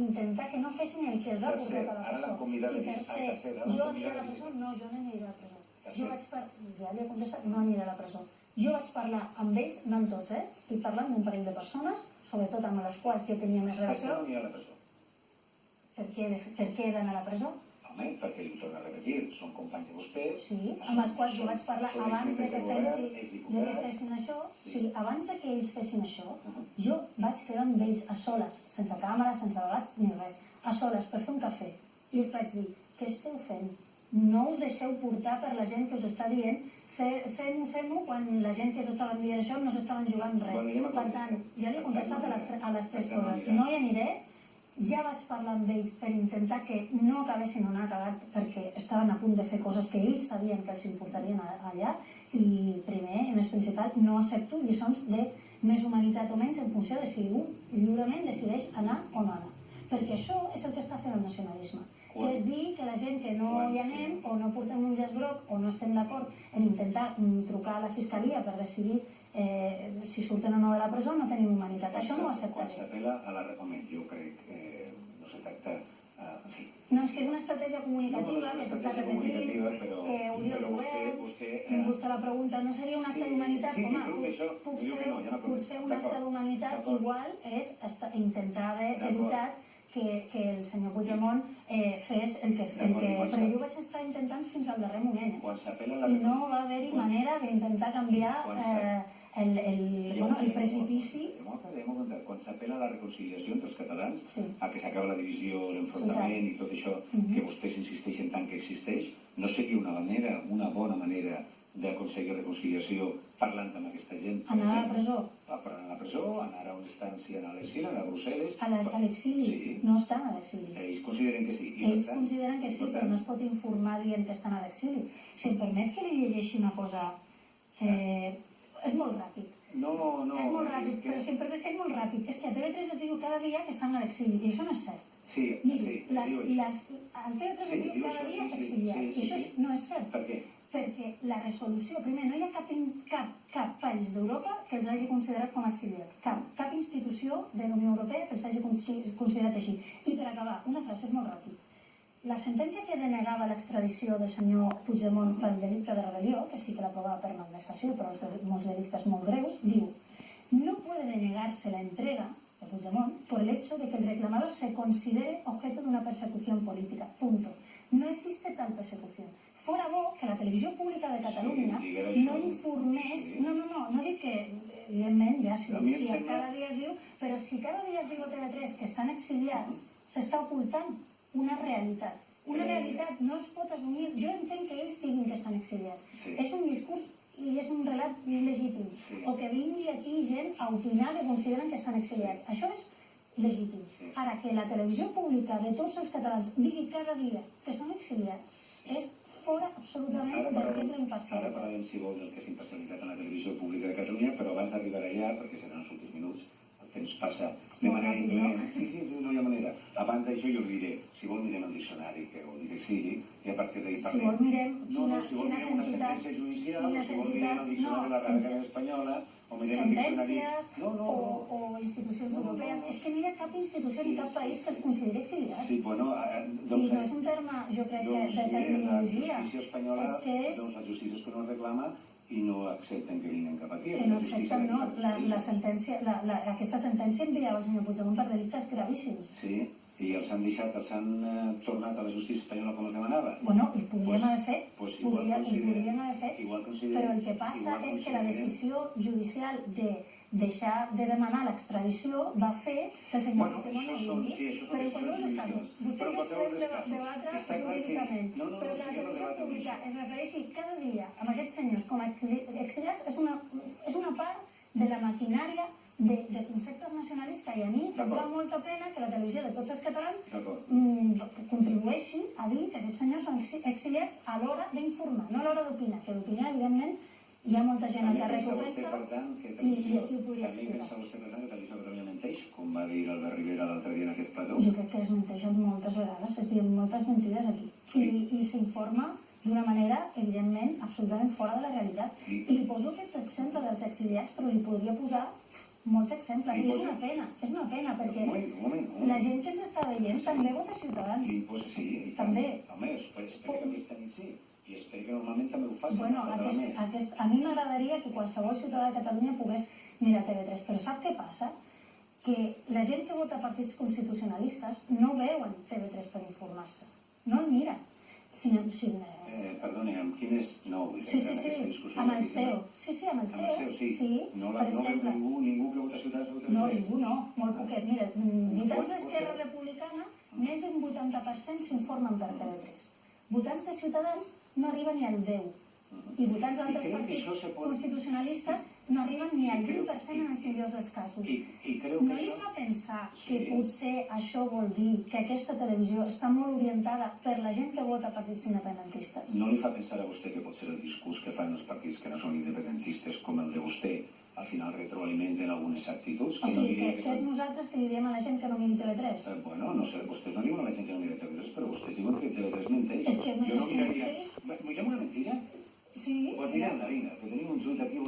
intentar que no fessin el que es va portar a la presó. I tercer, jo aniré a la presó? No, jo no aniré a la presó. Ja li he contestat, no aniré a la presó. Jo vaig parlar amb ells, no amb tots, estic parlant d'un parell de persones, sobretot amb les quals jo tenia més relació. Per què no anirà a la presó? Per què he d'anar a la presó? Home, perquè li ho torno a repetir, són companys de vostès... Sí, amb els quals jo vaig parlar abans de que fessin això. Sí, abans de que ells fessin això, jo vaig quedar amb ells a soles, sense càmeres, sense debats ni res, a soles per fer un cafè. I els vaig dir, què esteu fent? No us deixeu portar per la gent que us està dient fem-ho quan la gent que us estaven dient això no s'estaven jugant res. Per tant, ja li he contestat a les tres coses. No hi aniré, ja vaig parlar amb ells per intentar que no acabessin on ha acabat perquè estaven a punt de fer coses que ells sabien que els importarien allà i primer, i més principal, no accepto lliçons de més humanitat o menys en funció de si un lliurement decideix anar o no anar. Perquè això és el que està fent el nacionalisme. Que és dir que la gent que no hi anem o no portem un llaç groc o no estem d'acord en intentar trucar a la fiscalia per decidir si surten o no de la presó no tenim humanitat. Això no ho acceptaré. Quan s'apel·la a l'arrepament, jo crec que no se tracta... No, és que és una estratègia comunicativa que s'està repetint, que ho diu el govern, vostè la pregunta, no seria un acte d'humanitat? Home, potser un acte d'humanitat igual és intentar haver evitat que el senyor Puigdemont fes el que... Però jo vaig estar intentant fins al darrer moment, i no va haver-hi manera d'intentar canviar el precipici. Quan s'apel·la a la reconciliació entre els catalans, a que s'acaba la divisió, l'enfrontament i tot això que vostès insisteixen tant que existeix, no seria una bona manera d'aconseguir reconciliació parlant amb aquesta gent? Anar a la presó. Anar a la presó, anar a on estan, si anar a l'exili, anar a Brussel·les... A l'exili? No estan a l'exili. Ells consideren que sí. Ells consideren que sí, però no es pot informar dient que estan a l'exili. Si em permet que li llegeixi una cosa... És molt ràpid. No. És molt ràpid, però si em permet que és molt ràpid. És que a TV3 es diu cada dia que estan a l'exili, i això no és cert. Sí. Al TV3 es diu cada dia exiliats, i això no és cert. Per què? Perquè la resolució, primer, no hi ha cap país d'Europa que els hagi considerat com a exiliat. Cap institució de la Unió Europea que els hagi considerat així. I per acabar, una frase és molt ràpid. La sentència que denegava l'extradició del senyor Puigdemont pel delicte de rebel·lió, que sí que l'aprovava per malversació, però molts delictes molt greus, diu: no puede denegarse la entrega de Puigdemont por el hecho de que el reclamador se considere objeto de una persecución política. Punto. No existe tal persecución. Fora bo que la televisió pública de Catalunya no informés... No dic que, evidentment, ja si cada dia es diu, però si cada dia es diu a TV3 que estan exiliats, s'està ocultant una realitat. Una realitat no es pot assumir. Jo entenc que ells diguin que estan exiliats. És un discurs i és un relat il·legítim. O que vingui aquí gent a opinar que consideren que estan exiliats. Això és legítim. Ara, que la televisió pública de tots els catalans digui cada dia que són exiliats és fora absolutament del que és la imparcialitat. Ara parlarem, si vols, del que és imparcialitat en la televisió pública de Catalunya, però abans d'arribar allà, perquè seran els últims minuts, el temps passa de manera inclement. Sí, no hi ha manera. Abans d'això jo diré, si vol mirem el diccionari, que vol dir que sigui, i a partir d'ahir parlem. Si vol mirem una sentència judicial, si vol mirem el diccionari de la Real Acadèmia Espanyola, o mirem el diccionari... o institucions europees. És que no hi ha cap institució ni cap país que es consideri exiliat. Sí, bueno... I no és un terme, jo crec que de terminologia. La justícia espanyola, doncs la justícia espanyola reclama i no accepten que vinguin cap aquí. Que no accepten, no. Aquesta sentència enviava el senyor Puigdemont per delictes gravíssims. Sí, i els han deixat, els han tornat a la justícia espanyola com els demanava. Bueno, ho podríem haver fet, però el que passa és que la decisió judicial de deixar de demanar l'extradició va fer que el senyor Puigdemont no vingui. Però en qualsevol casos, vostè no podem debatre jurídicament, però que la televisió pública es refereixi cada dia amb aquests senyors com a exiliats és una part de la maquinària de conceptes nacionalistes, i a mi em fa molta pena que la televisió de tots els catalans contribueixi a dir que aquests senyors són exiliats a l'hora d'informar, no a l'hora d'opinar, que d'opinar, evidentment, hi ha molta gent al carrer que ho pensa i aquí ho podria explicar. També pensa vostè, per tant, que Televisió Catalunya menteix, com va dir l'Albert Rivera l'altre dia en aquest plató? Jo crec que es menteixen moltes vegades, es diuen moltes mentides aquí. I s'informa d'una manera, evidentment, absolutament fora de la realitat. Li poso aquest exemple dels exiliats, però li podria posar Molts exemples, i és una pena, perquè Un moment. la gent que ens està veient també vota Ciutadans. Sí, i també. Home, espero que aquesta nit sí. I espero que normalment també ho faci. Bueno, a mi m'agradaria que qualsevol ciutadà de Catalunya pogués mirar TV3, però sap què passa? Que la gent que vota partits constitucionalistes no veuen TV3 per informar-se, no el miren. Perdoni, amb quin és... No, Sí, amb el CEO. Sí, amb el CEO, sí. No veu ningú que vota Ciutadans? No, ningú no, molt poquet. Mira, votants d'Esquerra Republicana, més d'un 80% s'informen per TV3. Votants de Ciutadans no arriben ni al 10%. I votants d'altres partits constitucionalistes no arriben ni al 20% en els millors dels casos. No li fa pensar que potser això vol dir que aquesta televisió està molt orientada per la gent que vota partits independentistes? No li fa pensar a vostè que potser el discurs que fan els partits que no són independentistes com el de vostè al final retroalimenten algunes actituds? O sigui, que és nosaltres que li diem a la gent que no miri TV3? Bueno, no sé, vostès no diuen a la gent que no miri TV3, però vostès diuen que TV3 menteix. És que jo no miraria... Mirem una mentida? Sí. Pues mira, Marina, que tenim un tuit aquí...